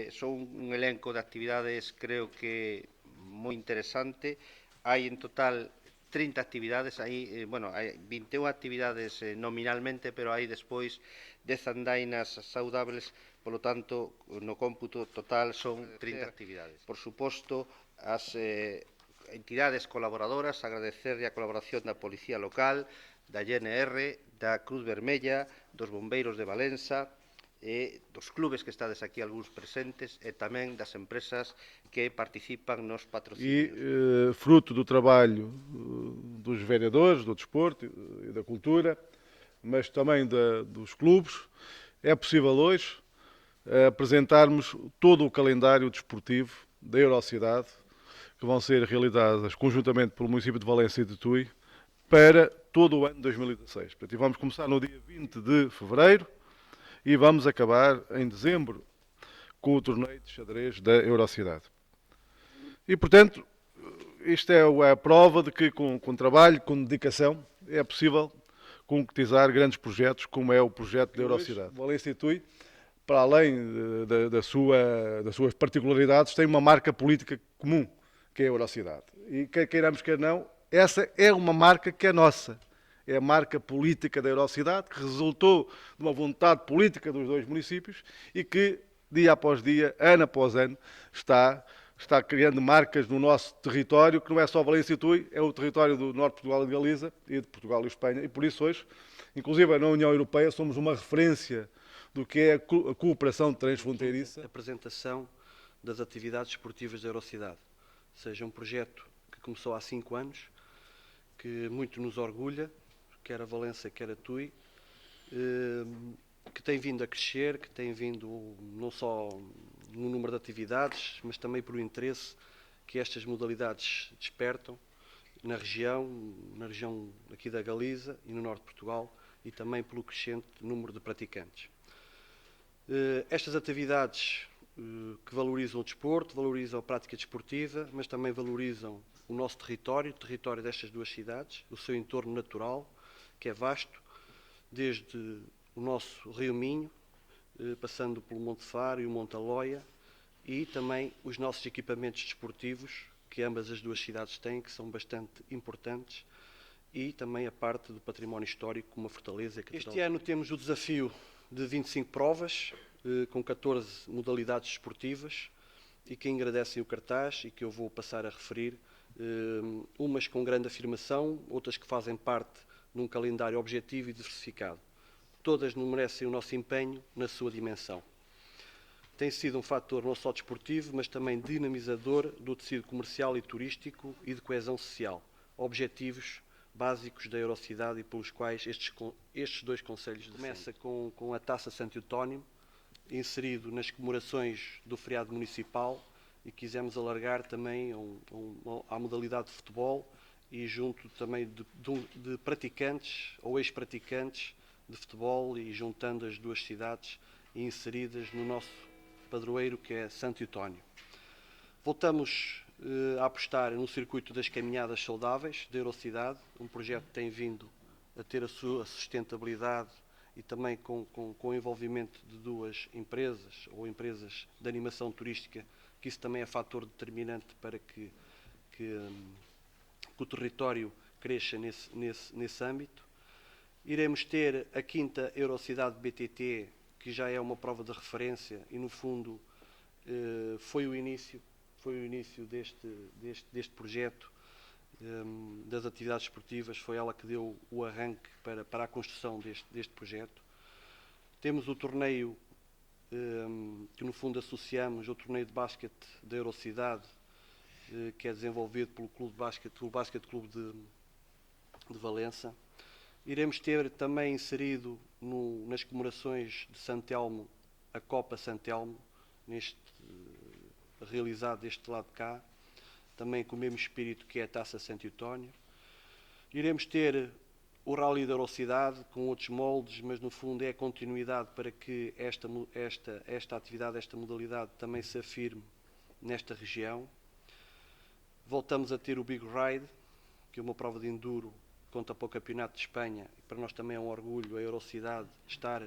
Son un elenco de actividades, creo que moi interesante. Hai en total 30 actividades, hai 21 actividades nominalmente, pero hai despois 10 andainas saudables, polo tanto, no cómputo total son 30 actividades. Por suposto, as entidades colaboradoras, agradecerlle a colaboración da Policía Local, da GNR, da Cruz Vermella, dos Bombeiros de Valença, dos clubes que estades aquí algúns presentes e tamén das empresas que participan nos patrocínios. Fruto do trabalho dos vereadores, do desporto e da cultura, mas também dos clubes, é possível hoje apresentarmos todo o calendário desportivo da Eurocidade, que vão ser realizadas conjuntamente pelo município de Valença e de Tui, para todo o ano de 2016. Portanto, vamos começar no dia 20 de fevereiro, e vamos acabar em dezembro com o torneio de xadrez da Eurocidade. E, portanto, isto é a prova de que com trabalho, com dedicação, é possível concretizar grandes projetos, como é o projeto da Eurocidade. Valência e Tui, para além das suas particularidades, tem uma marca política comum, que é a Eurocidade. E quer queiramos, quer não, essa é uma marca que é nossa. É a marca política da Eurocidade, que resultou de uma vontade política dos dois municípios e que, dia após dia, ano após ano, está criando marcas no nosso território, que não é só Valência e Tui, é o território do Norte de Portugal e de Galiza, e de Portugal e Espanha, e por isso hoje, inclusive na União Europeia, somos uma referência do que é a cooperação transfronteiriça. A apresentação das atividades esportivas da Eurocidade, seja um projeto que começou há 5 anos, que muito nos orgulha, quer a Valença, quer a Tui, que tem vindo a crescer, que tem vindo não só no número de atividades, mas também por o interesse que estas modalidades despertam na região aqui da Galiza e no norte de Portugal, e também pelo crescente número de praticantes. Estas atividades que valorizam o desporto, valorizam a prática desportiva, mas também valorizam o nosso território, o território destas duas cidades, o seu entorno natural, que é vasto, desde o nosso Rio Minho, passando pelo Monte Faro e o Monte Aloia, e também os nossos equipamentos desportivos, que ambas as duas cidades têm, que são bastante importantes, e também a parte do património histórico, como a Fortaleza. Este ano temos o desafio de 25 provas, com 14 modalidades desportivas, e que agradecem o cartaz e que eu vou passar a referir, umas com grande afirmação, outras que fazem parte num calendário objetivo e diversificado. Todas merecem o nosso empenho na sua dimensão. Tem sido um fator não só desportivo, mas também dinamizador do tecido comercial e turístico e de coesão social, objetivos básicos da Eurocidade e pelos quais estes dois concelhos começa com a Taça Santo Eutónimo, inserido nas comemorações do feriado municipal, e quisemos alargar também à modalidade de futebol e junto também de praticantes ou ex-praticantes de futebol, e juntando as duas cidades e inseridas no nosso padroeiro, que é Santo Eutónio. Voltamos a apostar no circuito das caminhadas saudáveis da Eurocidade, um projeto que tem vindo a ter a sua sustentabilidade e também com o envolvimento de duas empresas ou empresas de animação turística, que isso também é fator determinante para que o território cresça nesse âmbito. Iremos ter a 5ª Eurocidade BTT, que já é uma prova de referência e, no fundo, foi o início deste projeto das atividades esportivas. Foi ela que deu o arranque para a construção deste projeto. Temos o torneio que, no fundo, associamos ao torneio de basquete da Eurocidade, que é desenvolvido pelo Basquete Clube de Valença. Iremos ter também inserido nas comemorações de Santo Telmo a Copa Santo Telmo, realizado deste lado de cá, também com o mesmo espírito que é a Taça Santo Eutónio. Iremos ter o Rally da Eurocidade com outros moldes, mas no fundo é a continuidade para que esta atividade, esta modalidade também se afirme nesta região. Voltamos a ter o Big Ride, que é uma prova de enduro, conta para o Campeonato de Espanha, e para nós também é um orgulho a Eurocidade estar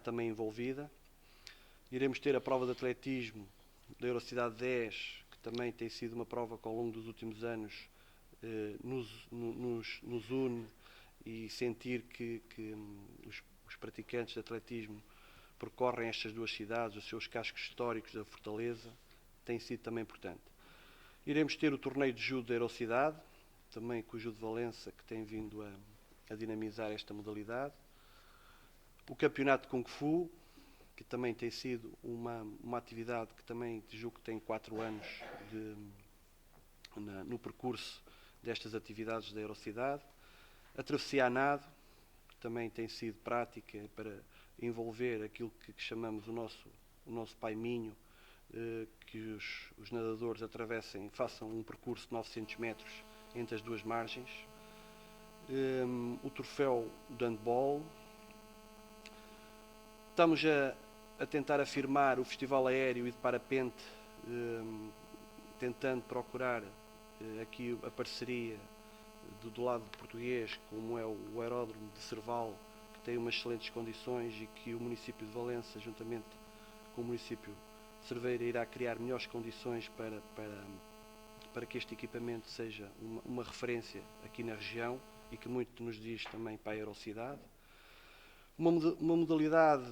também envolvida. Iremos ter a prova de atletismo da Eurocidade 10, que também tem sido uma prova que ao longo dos últimos anos nos une, e sentir que os praticantes de atletismo percorrem estas duas cidades, os seus cascos históricos da Fortaleza, tem sido também importante. Iremos ter o torneio de judo da Eurocidade, também com o Judo de Valença, que tem vindo a dinamizar esta modalidade. O campeonato de Kung Fu, que também tem sido uma atividade que também julgo que tem 4 anos no percurso destas atividades da Eurocidade. A travessia a nado, que também tem sido prática para envolver aquilo que chamamos o nosso Pai Minho, que os nadadores atravessem, façam um percurso de 900 metros entre as duas margens. O troféu de handball. Estamos a tentar afirmar o Festival Aéreo e de Parapente, tentando procurar aqui a parceria do lado português, como é o aeródromo de Serval, que tem umas excelentes condições e que o município de Valença, juntamente com o município de Cerveira, irá criar melhores condições para que este equipamento seja uma referência aqui na região e que muito nos diz também para a aerocidade. Uma modalidade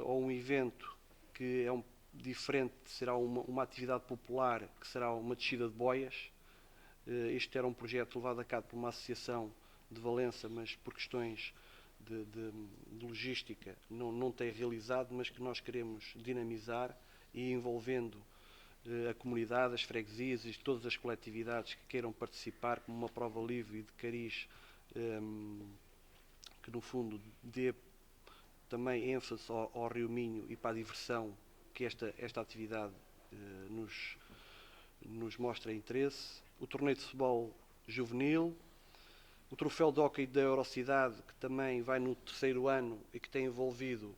ou um evento que é diferente, será uma atividade popular, que será uma descida de boias. Este era um projeto levado a cabo por uma associação de Valença, mas por questões de logística não tem realizado, mas que nós queremos dinamizar, e envolvendo a comunidade, as freguesias e todas as coletividades que queiram participar, como uma prova livre e de cariz, que no fundo dê também ênfase ao Rio Minho e para a diversão que esta atividade nos mostra interesse. O torneio de futebol juvenil, o troféu de hóquei da Eurocidade, que também vai no 3º ano e que tem envolvido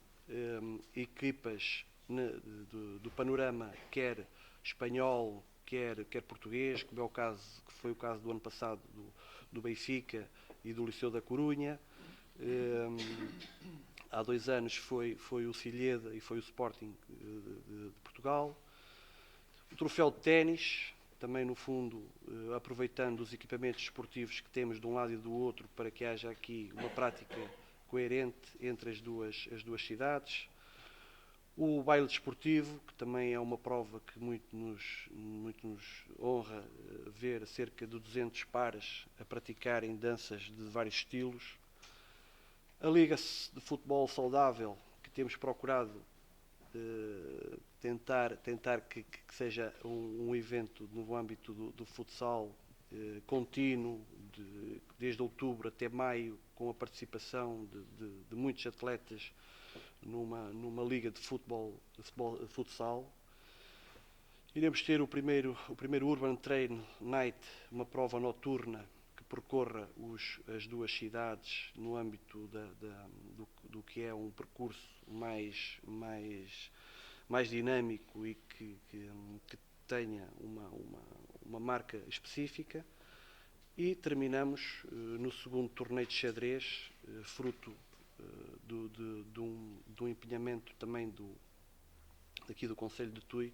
equipas do panorama, quer espanhol, quer português, como que foi o caso do ano passado do Benfica e do Liceu da Corunha. Há 2 anos foi o Silheda e foi o Sporting de Portugal. O troféu de ténis, também no fundo aproveitando os equipamentos esportivos que temos de um lado e do outro, para que haja aqui uma prática coerente entre as duas cidades. O baile desportivo, que também é uma prova que muito nos honra ver cerca de 200 pares a praticarem danças de vários estilos. A Liga de Futebol Saudável, que temos procurado tentar que seja um evento no âmbito do futsal contínuo, desde outubro até maio, com a participação de muitos atletas numa liga de futsal. Iremos ter o primeiro Urban Train Night, uma prova noturna que percorra as duas cidades no âmbito do que é um percurso mais dinâmico e que tenha uma marca específica. E terminamos no segundo torneio de xadrez, fruto de um empenhamento também daqui do Concelho de Tui,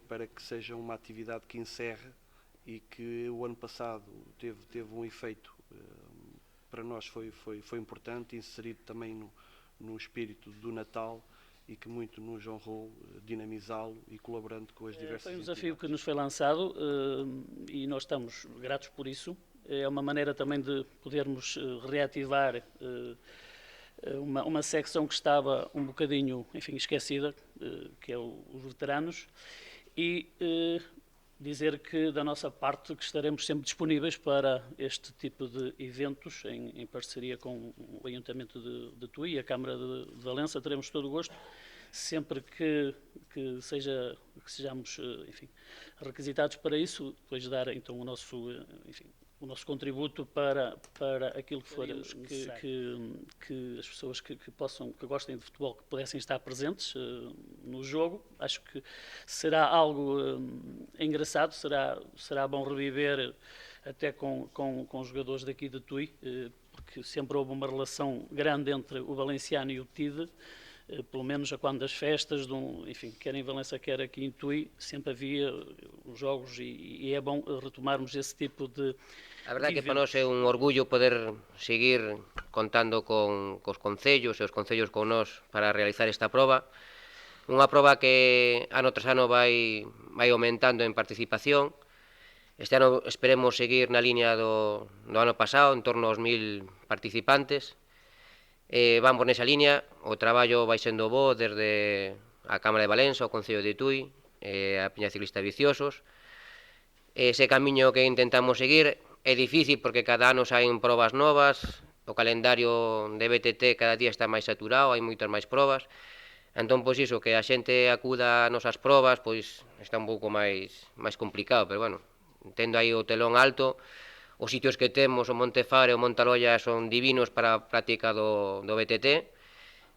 para que seja uma atividade que encerre e que o ano passado teve um efeito, para nós foi importante, inserido também no espírito do Natal, e que muito nos honrou dinamizá-lo e colaborando com as diversas Foi um desafio entidades. que nos foi lançado e nós estamos gratos por isso. É uma maneira também de podermos reativar uma secção que estava um bocadinho, enfim, esquecida, que é os veteranos, e dizer que da nossa parte que estaremos sempre disponíveis para este tipo de eventos em parceria com o Ayuntamento de Tui e a Câmara de Valença. Teremos todo o gosto, sempre que sejamos, enfim, requisitados para isso, depois dar então o nosso contributo para aquilo que for que as pessoas que gostem de futebol, que pudessem estar presentes no jogo. Acho que será algo engraçado, será bom reviver até com os jogadores daqui de Tui, porque sempre houve uma relação grande entre o Valenciano e o TIDE, pelo menos a quando das festas, enfim, quer em Valença, quer aqui em Tui, sempre havia os jogos e é bom retomarmos esse tipo de A verdade que eventos. para nós é un orgullo poder seguir contando cos concellos e os concellos con nós para realizar esta proba. Unha proba que ano tras ano vai aumentando en participación. Este ano esperemos seguir na línea do ano pasado, en torno aos 1000 participantes. Vamos nesa línea, o traballo vai sendo bo desde a Cámara de Valença, o Concello de Tui, a Peña Ciclista Viciosos. Ese camiño que intentamos seguir é difícil porque cada ano saen probas novas, o calendario de BTT cada día está máis saturado, hai moitas máis probas. Entón, pois iso, que a xente acuda a nosas probas, pois está un pouco máis complicado, pero bueno, tendo aí o telón alto, os sitios que temos, o Monte Faro e o Montaloia son divinos para a práctica do BTT.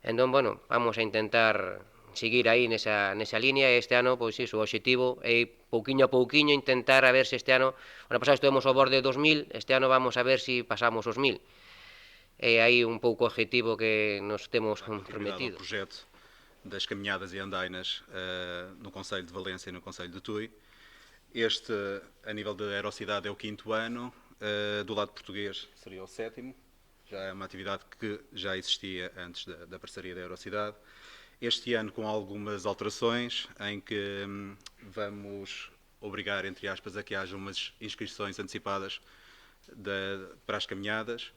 Entón, bueno, vamos a intentar seguir aí nesa línea e este ano, pois iso, o obxectivo é pouquiño a pouquiño intentar a ver se este ano, o ano pasado estuvemos ao borde de 2000, este ano vamos a ver se pasamos os 1000. É aí un pouco o objetivo que nos temos comprometido. O projeto das caminhadas e andainas no Concello de Valença e no Concello de Tui. Este, a nível da Aerocidade, é o 5º ano, do lado português seria o 7º, já é uma atividade que já existia antes da parceria da Aerocidade. Este ano com algumas alterações, em que vamos obrigar, entre aspas, a que haja umas inscrições antecipadas para as caminhadas.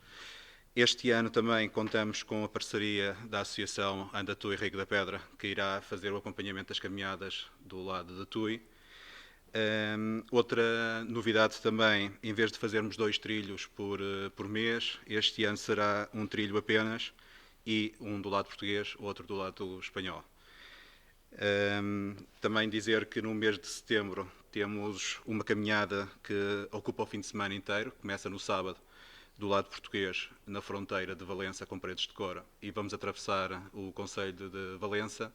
Este ano também contamos com a parceria da Associação Anda Tui Rico da Pedra, que irá fazer o acompanhamento das caminhadas do lado de Tui. Outra novidade também, em vez de fazermos 2 trilhos por mês, este ano será um trilho apenas, e um do lado português, outro do lado espanhol. Também dizer que no mês de setembro temos uma caminhada que ocupa o fim de semana inteiro, começa no sábado, do lado português, na fronteira de Valença com Paredes de Cora, e vamos atravessar o concello de Valença,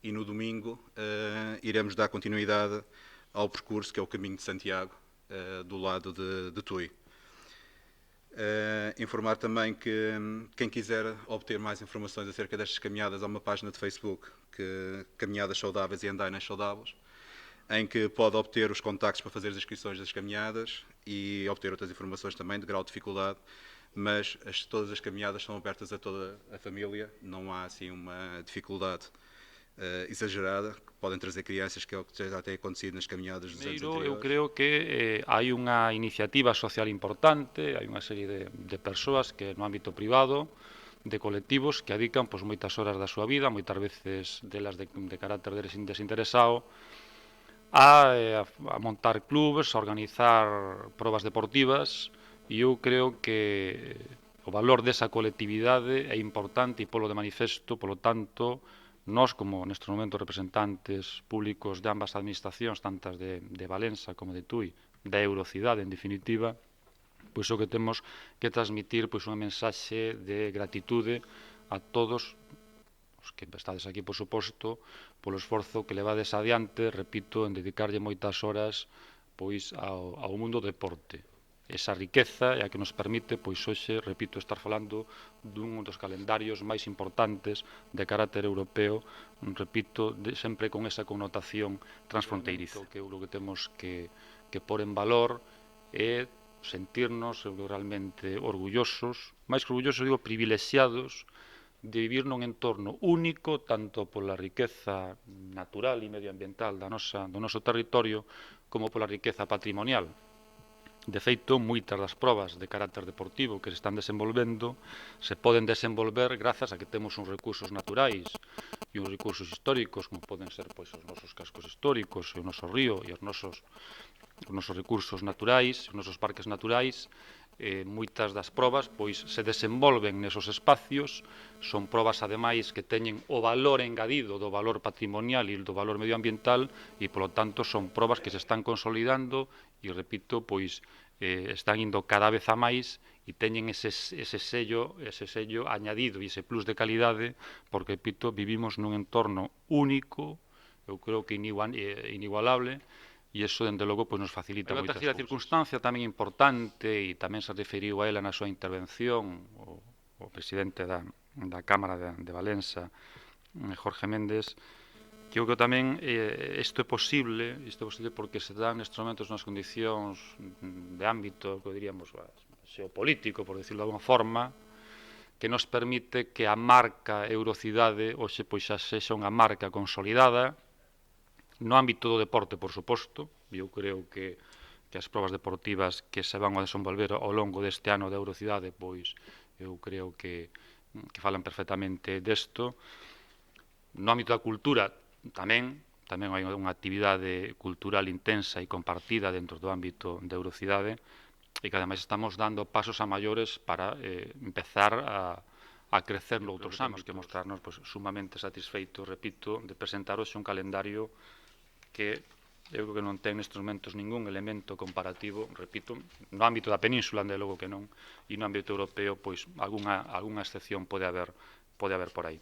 e no domingo iremos dar continuidade ao percurso que é o Caminho de Santiago, do lado de Tui. Informar também que quem quiser obter mais informações acerca destas caminhadas, há uma página de Facebook, que Caminhadas Saudáveis e Andainas Saudáveis, em que pode obter os contactos para fazer as inscrições das caminhadas e obter outras informações também de grau de dificuldade, mas todas as caminhadas são abertas a toda a família, não há assim uma dificuldade exagerada, que podem trazer crianças, que é o que já tem acontecido nas caminhadas dos anos anteriores. Eu creo que hai unha iniciativa social importante, hai unha serie de persoas que no ámbito privado, de colectivos que adican pois, moitas horas da súa vida, moitas veces delas de carácter desinteresado, a montar clubes, a organizar probas deportivas, e eu creo que o valor desa colectividade é importante e polo de manifesto, polo tanto, nós, como nestes momentos representantes públicos de ambas administracións, tantas de Valença como de Tui, da Eurocidade, en definitiva, pois o que temos que transmitir pois unha mensaxe de gratitude a todos os que estades aquí, por suposto, polo esforzo que levades adiante, repito, en dedicarlle moitas horas pois ao mundo do deporte. Esa riqueza é a que nos permite, pois hoxe, repito, estar falando dun dos calendarios máis importantes de carácter europeo, repito, sempre con esa connotación transfronteiriza. O que eu creo que temos que pôr en valor é sentirnos realmente orgullosos, máis que orgullosos, digo, privilexiados, de vivir nun entorno único, tanto pola riqueza natural e medioambiental do noso territorio, como pola riqueza patrimonial. De feito, moitas das probas de carácter deportivo que se están desenvolvendo se poden desenvolver grazas a que temos uns recursos naturais e uns recursos históricos, como poden ser pois, os nosos cascos históricos, o noso río e os nosos recursos naturais, os nosos parques naturais. Moitas das probas pois se desenvolven nesos espacios, son probas ademais que teñen o valor engadido do valor patrimonial e do valor medioambiental e, polo tanto, son probas que se están consolidando e, repito, pois están indo cada vez a máis e teñen ese sello añadido e ese plus de calidade porque, repito, vivimos nun entorno único, eu creo que inigualable, e iso, dende logo, nos facilita moitas cousas. A circunstancia tamén importante, e tamén se referiu a ela na súa intervención, o presidente da Cámara de Valença, Jorge Méndez, que eu creo tamén isto é posible porque se dan nestes momentos nas condicións de ámbito, que diríamos, xeopolítico, por decirlo de alguna forma, que nos permite que a marca Eurocidade hoxe pois xa sexa unha marca consolidada no ámbito do deporte, por suposto. Eu creo que as probas deportivas que se van a desenvolver ao longo deste ano de Eurocidade, pois eu creo que falan perfectamente desto. No ámbito da cultura tamén hai unha actividade cultural intensa e compartida dentro do ámbito de Eurocidade e que ademais estamos dando pasos a maiores para empezar a crecer noutros anos, que mostrarnos pois, sumamente satisfeitos, repito, de presentar hoxe un calendario que eu creo que non ten nestes momentos ningún elemento comparativo, repito, no ámbito da península, de logo que non, e no ámbito europeo, pois, algunha excepción pode haber por aí.